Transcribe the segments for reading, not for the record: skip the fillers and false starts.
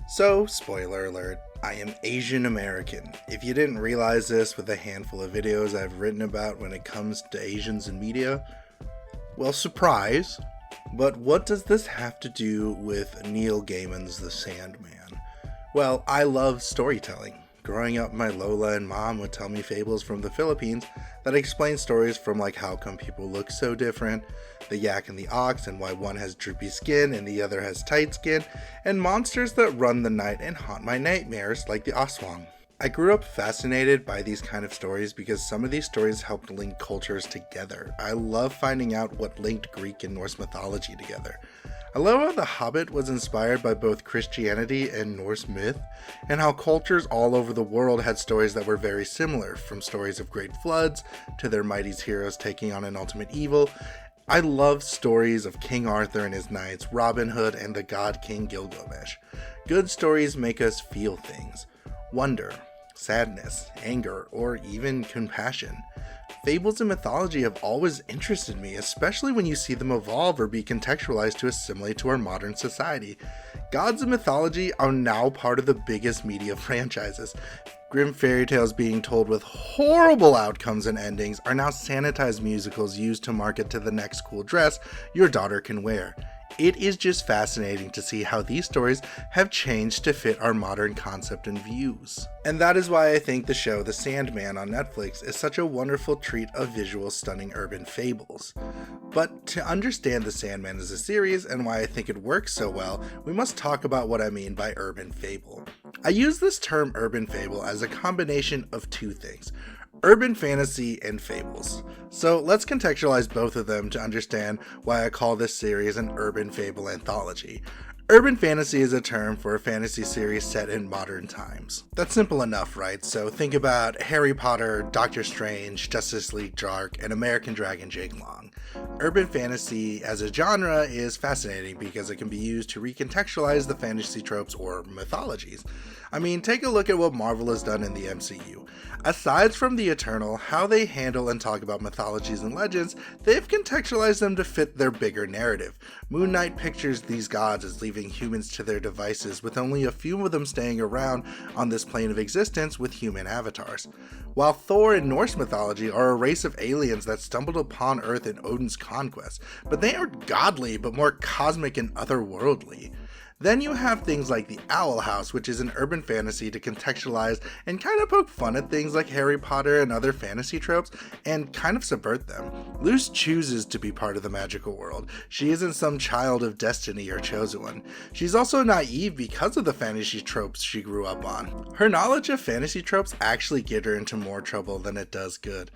So, spoiler alert, I am Asian American. If you didn't realize this with a handful of videos I've written about when it comes to Asians in media, well, surprise. But what does this have to do with Neil Gaiman's The Sandman? Well, I love storytelling. Growing up, my Lola and mom would tell me fables from the Philippines that explain stories from like how come people look so different, the yak and the ox, and why one has droopy skin and the other has tight skin, and monsters that run the night and haunt my nightmares like the aswang. I grew up fascinated by these kind of stories because some of these stories helped link cultures together. I love finding out what linked Greek and Norse mythology together. I love how The Hobbit was inspired by both Christianity and Norse myth, and how cultures all over the world had stories that were very similar, from stories of great floods to their mighty heroes taking on an ultimate evil. I love stories of King Arthur and his knights, Robin Hood, and the God King Gilgamesh. Good stories make us feel things. Wonder, sadness, anger, or even compassion. Fables and mythology have always interested me, especially when you see them evolve or be contextualized to assimilate to our modern society. Gods of mythology are now part of the biggest media franchises. Grim fairy tales being told with horrible outcomes and endings are now sanitized musicals used to market to the next cool dress your daughter can wear. It is just fascinating to see how these stories have changed to fit our modern concept and views. And that is why I think the show The Sandman on Netflix is such a wonderful treat of visual stunning urban fables. But to understand The Sandman as a series and why I think it works so well, we must talk about what I mean by urban fable. I use this term urban fable as a combination of two things: urban fantasy and fables. So let's contextualize both of them to understand why I call this series an urban fable anthology. Urban fantasy is a term for a fantasy series set in modern times. That's simple enough, right? So think about Harry Potter, Doctor Strange, Justice League Dark, and American Dragon Jake Long. Urban fantasy as a genre is fascinating because it can be used to recontextualize the fantasy tropes or mythologies. I mean, take a look at what Marvel has done in the MCU. Aside from the Eternal, how they handle and talk about mythologies and legends, they've contextualized them to fit their bigger narrative. Moon Knight pictures these gods as leaving humans to their devices, with only a few of them staying around on this plane of existence with human avatars. While Thor and Norse mythology are a race of aliens that stumbled upon Earth in Odin's conquest, but they aren't godly, but more cosmic and otherworldly. Then you have things like the Owl House, which is an urban fantasy to contextualize and kind of poke fun at things like Harry Potter and other fantasy tropes and kind of subvert them. Luce chooses to be part of the magical world. She isn't some child of destiny or chosen one. She's also naive because of the fantasy tropes she grew up on. Her knowledge of fantasy tropes actually get her into more trouble than it does good.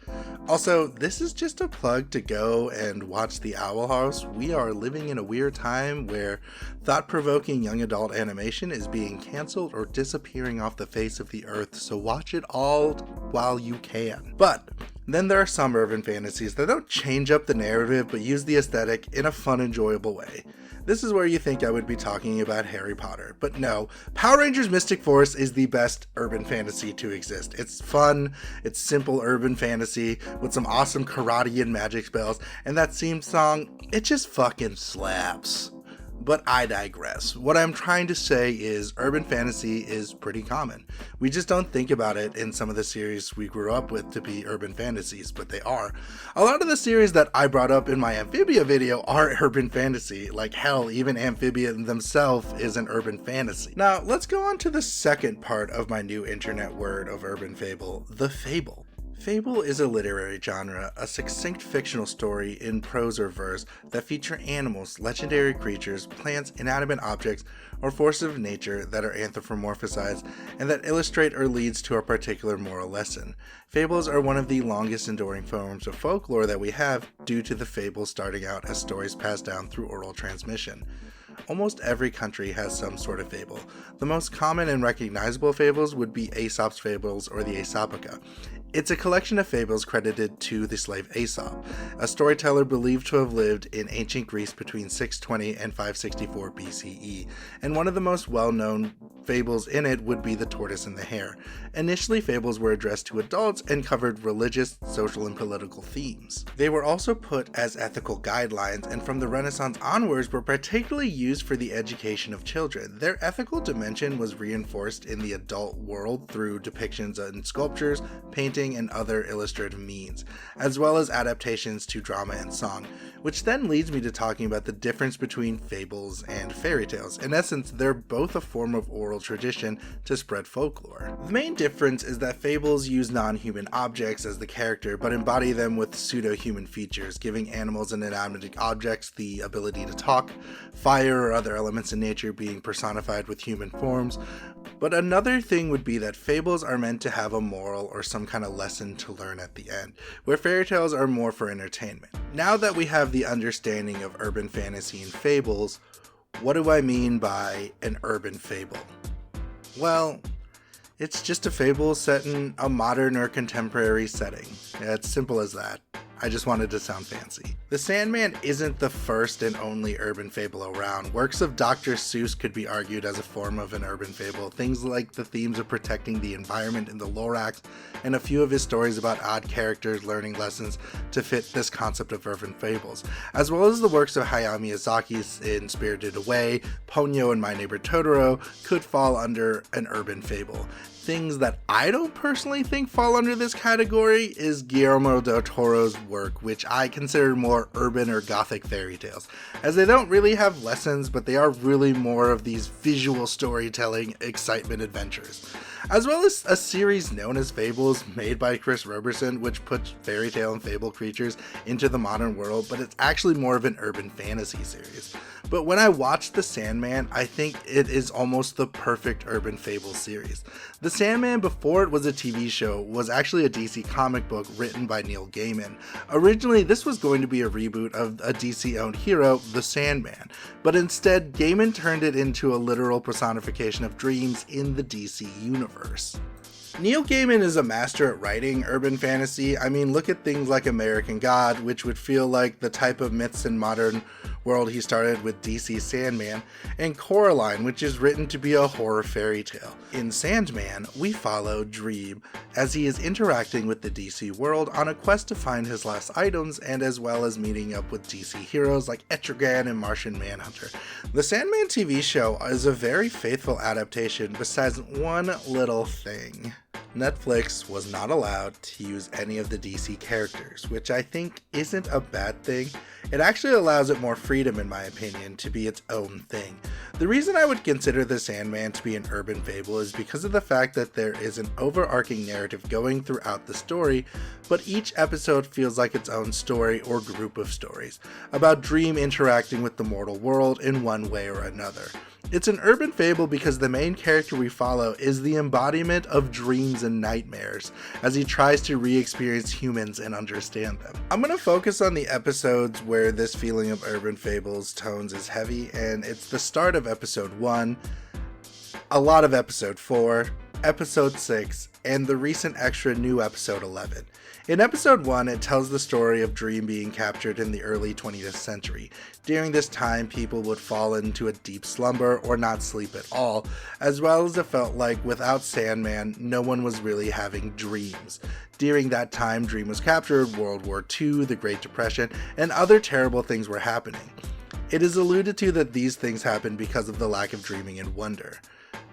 Also, this is just a plug to go and watch the Owl House. We are living in a weird time where thought-provoking young adult animation is being canceled or disappearing off the face of the earth, so watch it all while you can. But then there are some urban fantasies that don't change up the narrative but use the aesthetic in a fun, enjoyable way. This is where you think I would be talking about Harry Potter, but no, Power Rangers Mystic Force is the best urban fantasy to exist. It's fun, it's simple urban fantasy with some awesome karate and magic spells, and that theme song, it just fucking slaps. But I digress. What I'm trying to say is urban fantasy is pretty common. We just don't think about it in some of the series we grew up with to be urban fantasies, but they are. A lot of the series that I brought up in my Amphibia video are urban fantasy. Like hell, even Amphibia themselves is an urban fantasy. Now, let's go on to the second part of my new internet word of urban fable, the fable. Fable is a literary genre, a succinct fictional story in prose or verse that feature animals, legendary creatures, plants, inanimate objects, or forces of nature that are anthropomorphized and that illustrate or leads to a particular moral lesson. Fables are one of the longest enduring forms of folklore that we have due to the fables starting out as stories passed down through oral transmission. Almost every country has some sort of fable. The most common and recognizable fables would be Aesop's Fables or the Aesopica. It's a collection of fables credited to the slave Aesop, a storyteller believed to have lived in ancient Greece between 620 and 564 BCE, and one of the most well-known fables in it would be The Tortoise and the Hare. Initially, fables were addressed to adults and covered religious, social, and political themes. They were also put as ethical guidelines, and from the Renaissance onwards were particularly used for the education of children. Their ethical dimension was reinforced in the adult world through depictions in sculptures, painting, and other illustrative means, as well as adaptations to drama and song, which then leads me to talking about the difference between fables and fairy tales. In essence, they're both a form of oral tradition to spread folklore. The main difference is that fables use non-human objects as the character, but embody them with pseudo-human features, giving animals and inanimate objects the ability to talk, fire or other elements in nature being personified with human forms. But another thing would be that fables are meant to have a moral or some kind of lesson to learn at the end, where fairy tales are more for entertainment. Now that we have the understanding of urban fantasy and fables, what do I mean by an urban fable? Well, it's just a fable set in a modern or contemporary setting. It's simple as that. I just wanted to sound fancy. The Sandman isn't the first and only urban fable around. Works of Dr. Seuss could be argued as a form of an urban fable. Things like the themes of protecting the environment in the Lorax, and a few of his stories about odd characters learning lessons to fit this concept of urban fables, as well as the works of Hayao Miyazaki in Spirited Away, Ponyo, and My Neighbor Totoro could fall under an urban fable. Things that I don't personally think fall under this category is Guillermo Del Toro's work, which I consider more urban or gothic fairy tales, as they don't really have lessons, but they are really more of these visual storytelling excitement adventures, as well as a series known as Fables made by Chris Roberson, which puts fairy tale and fable creatures into the modern world, but it's actually more of an urban fantasy series. But when I watched The Sandman, I think it is almost the perfect urban fable series. The Sandman, before it was a TV show, was actually a DC comic book written by Neil Gaiman. Originally, this was going to be a reboot of a DC-owned hero, the Sandman, but instead, Gaiman turned it into a literal personification of dreams in the DC universe. Neil Gaiman is a master at writing urban fantasy. I mean, look at things like American God, which would feel like the type of myths in modern world he started with DC's Sandman, and Coraline, which is written to be a horror fairy tale. In Sandman, we follow Dream as he is interacting with the DC world on a quest to find his lost items, and as well as meeting up with DC heroes like Etrigan and Martian Manhunter. The Sandman TV show is a very faithful adaptation, besides one little thing. Netflix was not allowed to use any of the DC characters, which I think isn't a bad thing. It actually allows it more freedom, in my opinion, to be its own thing. The reason I would consider The Sandman to be an urban fable is because of the fact that there is an overarching narrative going throughout the story, but each episode feels like its own story or group of stories, about Dream interacting with the mortal world in one way or another. It's an urban fable because the main character we follow is the embodiment of dreams and nightmares, as he tries to re-experience humans and understand them. I'm going to focus on the episodes where this feeling of urban fables tones is heavy, and it's the start of episode 1, a lot of episode 4, episode 6, and the recent extra new episode 11. In episode 1, it tells the story of Dream being captured in the early 20th century. During this time, people would fall into a deep slumber or not sleep at all, as well as it felt like without Sandman, no one was really having dreams. During that time, Dream was captured, World War II, the Great Depression, and other terrible things were happening. It is alluded to that these things happened because of the lack of dreaming and wonder.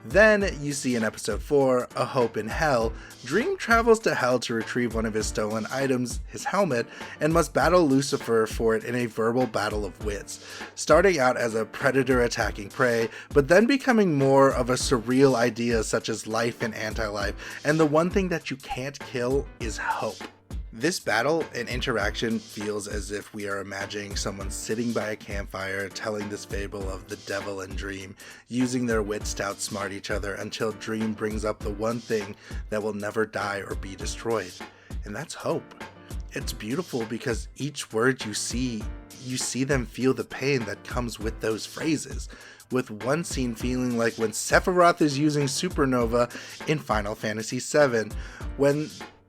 Then, you see in episode 4, A Hope in Hell, Dream travels to Hell to retrieve one of his stolen items, his helmet, and must battle Lucifer for it in a verbal battle of wits, starting out as a predator attacking prey, but then becoming more of a surreal idea such as life and anti-life, and the one thing that you can't kill is hope. This battle and interaction feels as if we are imagining someone sitting by a campfire telling this fable of the devil and Dream, using their wits to outsmart each other until Dream brings up the one thing that will never die or be destroyed, and that's hope. It's beautiful because each word you see them feel the pain that comes with those phrases, with one scene feeling like when Sephiroth is using Supernova in Final Fantasy VII,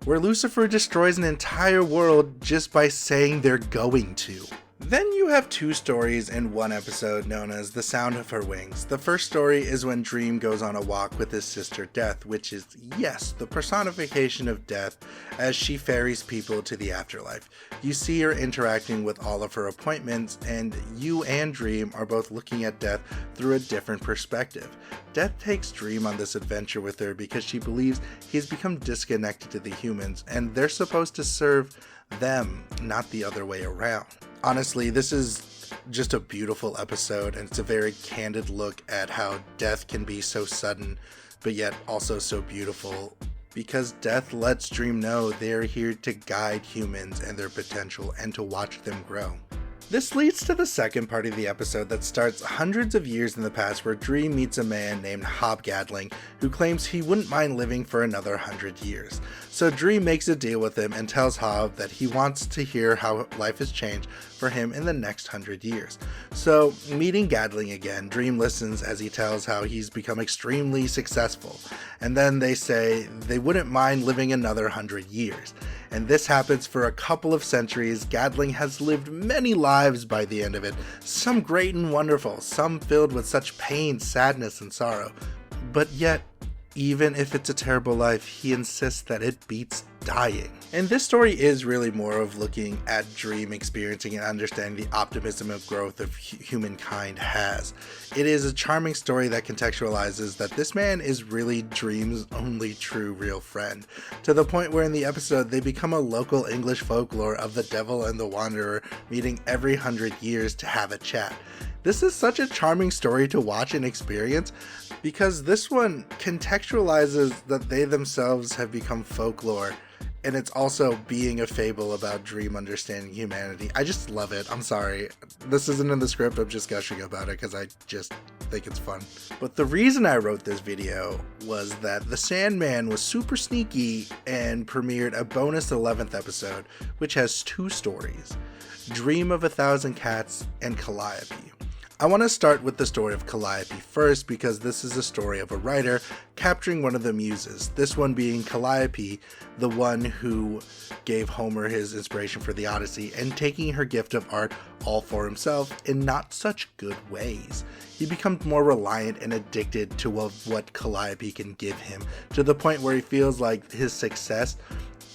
where Lucifer destroys an entire world just by saying they're going to. Then you have two stories in one episode known as The Sound of Her Wings. The first story is when Dream goes on a walk with his sister Death, which is, yes, the personification of death as she ferries people to the afterlife. You see her interacting with all of her appointments, and you and Dream are both looking at Death through a different perspective. Death takes Dream on this adventure with her because she believes he's become disconnected to the humans, and they're supposed to serve them, not the other way around. Honestly, this is just a beautiful episode, and it's a very candid look at how death can be so sudden, but yet also so beautiful, because death lets Dream know they're here to guide humans and their potential and to watch them grow. This leads to the second part of the episode that starts hundreds of years in the past, where Dream meets a man named Hobgadling who claims he wouldn't mind living for another 100 years. So Dream makes a deal with him and tells Hob that he wants to hear how life has changed for him in the next 100 years. So, meeting Gadling again, Dream listens as he tells how he's become extremely successful, and then they say they wouldn't mind living another 100 years. And this happens for a couple of centuries. Gadling has lived many lives by the end of it, some great and wonderful, some filled with such pain, sadness, and sorrow. But yet, even if it's a terrible life, he insists that it beats dying. And this story is really more of looking at Dream experiencing and understanding the optimism and growth of humankind has. It is a charming story that contextualizes that this man is really Dream's only true real friend, to the point where in the episode they become a local English folklore of the devil and the wanderer meeting every 100 years to have a chat. This is such a charming story to watch and experience, because this one contextualizes that they themselves have become folklore, and it's also being a fable about Dream understanding humanity. I just love it. I'm sorry. This isn't in the script. I'm just gushing about it because I just think it's fun. But the reason I wrote this video was that The Sandman was super sneaky and premiered a bonus 11th episode, which has two stories: Dream of a Thousand Cats and Calliope. I want to start with the story of Calliope first, because this is a story of a writer capturing one of the muses, this one being Calliope, the one who gave Homer his inspiration for the Odyssey, and taking her gift of art all for himself in not such good ways. He becomes more reliant and addicted to what Calliope can give him, to the point where he feels like his success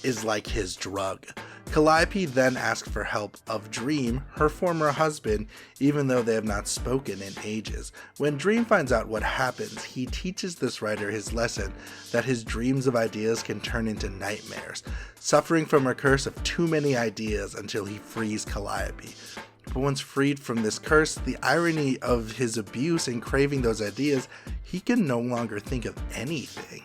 is like his drug. Calliope then asks for help of Dream, her former husband, even though they have not spoken in ages. When Dream finds out what happens, he teaches this writer his lesson that his dreams of ideas can turn into nightmares, suffering from a curse of too many ideas until he frees Calliope. But once freed from this curse, the irony of his abuse and craving those ideas, he can no longer think of anything.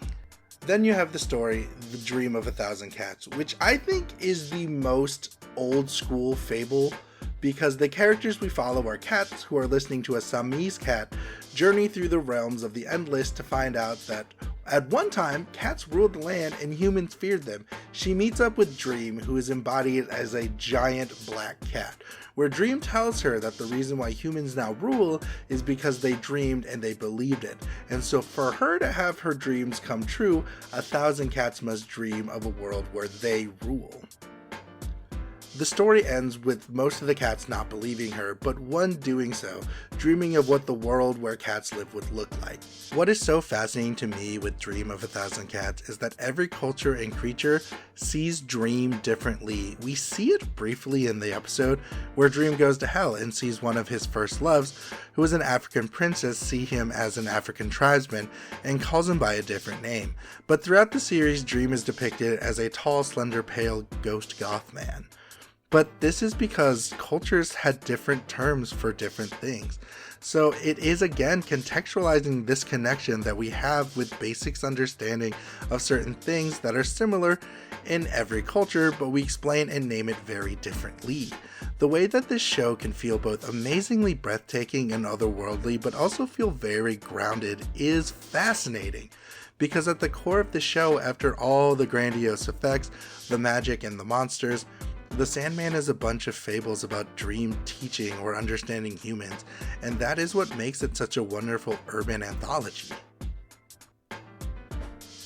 Then you have the story, The Dream of a Thousand Cats, which I think is the most old school fable, because the characters we follow are cats who are listening to a Siamese cat journey through the realms of the Endless to find out that at one time, cats ruled the land and humans feared them. She meets up with Dream, who is embodied as a giant black cat, where Dream tells her that the reason why humans now rule is because they dreamed and they believed it. And so for her to have her dreams come true, 1,000 cats must dream of a world where they rule. The story ends with most of the cats not believing her, but one doing so, dreaming of what the world where cats live would look like. What is so fascinating to me with Dream of a Thousand Cats is that every culture and creature sees Dream differently. We see it briefly in the episode where Dream goes to hell and sees one of his first loves, who is an African princess, see him as an African tribesman and calls him by a different name. But throughout the series, Dream is depicted as a tall, slender, pale ghost goth man. But this is because cultures had different terms for different things. So it is again contextualizing this connection that we have with basics understanding of certain things that are similar in every culture, but we explain and name it very differently. The way that this show can feel both amazingly breathtaking and otherworldly, but also feel very grounded, is fascinating. Because at the core of the show, after all the grandiose effects, the magic, and the monsters, The Sandman is a bunch of fables about dream teaching or understanding humans, and that is what makes it such a wonderful urban anthology.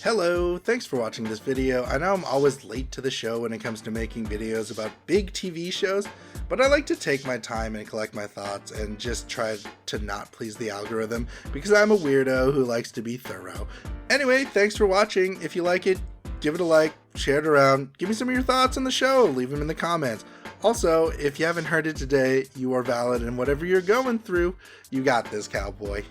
Hello, thanks for watching this video. I know I'm always late to the show when it comes to making videos about big TV shows, but I like to take my time and collect my thoughts and just try to not please the algorithm because I'm a weirdo who likes to be thorough. Anyway, thanks for watching. If you like it, give it a like, share it around, give me some of your thoughts on the show, leave them in the comments. Also, if you haven't heard it today, you are valid, and whatever you're going through, you got this, cowboy.